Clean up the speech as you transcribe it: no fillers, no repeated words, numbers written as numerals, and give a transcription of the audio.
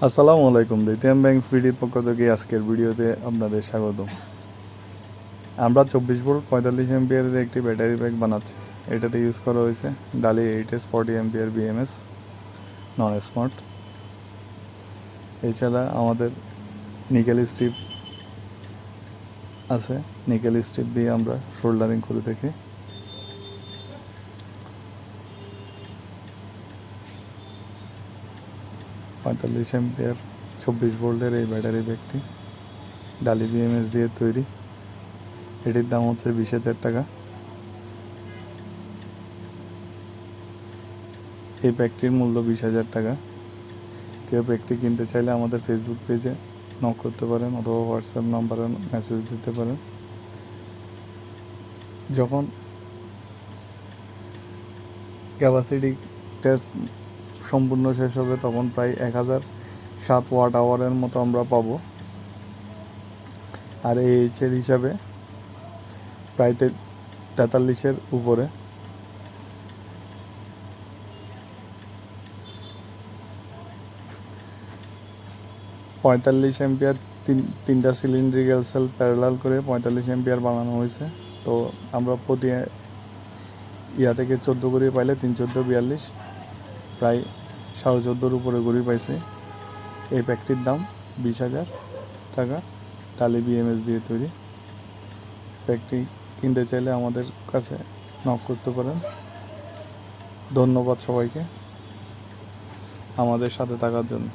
আসসালামু আলাইকুম। Lithium banks বিডির পক্ষ থেকে আজকের ভিডিওতে আপনাদের স্বাগত। আমরা 24 ভোল্ট 45 এম্পিয়ারের একটি ব্যাটারি ব্যাগ বানাচ্ছি। এটাতে ইউজ করা হয়েছে ডালি 8S 40 এম্পিয়ার BMS নন স্মার্ট। এছাড়া আমাদের নিকেল স্ট্রিপ আছে, নিকেল স্ট্রিপ দিয়ে আমরা সোল্ডারিং করে থাকি। পঁয়তাল্লিশ এম্পিয়ার 24 ভোল্টের এই ব্যাটারি ব্যাগটি ডালি BMS দিয়ে তৈরি। এটির দাম হচ্ছে 20,000 টাকা। এই ব্যাগটির মূল্য 20,000 টাকা। কেউ ব্যাগটি কিনতে চাইলে আমাদের ফেসবুক পেজে নক করতে পারেন অথবা হোয়াটসঅ্যাপ নাম্বারে মেসেজ দিতে পারেন। যখন ক্যাপাসিটি টেস্ট সম্পূর্ণ শেষ হবে তখন প্রায় 1007 ওয়াট আওয়ারের মতো আমরা পাবো। আর এইচের হিসাবে প্রায় 43-এর উপরে। পঁয়তাল্লিশ এম্পিয়ার তিনটা সিলিন্ড্রিক্যাল সেল প্যারালাল করে 45 এম্পিয়ার বানানো হয়েছে। তো আমরা প্রতি থেকে 14 করে পাইলে 3 14 42 প্রায় 14.5-র উপরে গড়ি পাইছে। এই প্যাকটির দাম 20,000 টাকা, ডালি BMS দিয়ে তৈরি। প্যাকটি কিনতে চাইলে আমাদের কাছে নক করতে পারেন। ধন্যবাদ সবাইকে আমাদের সাথে থাকার জন্য।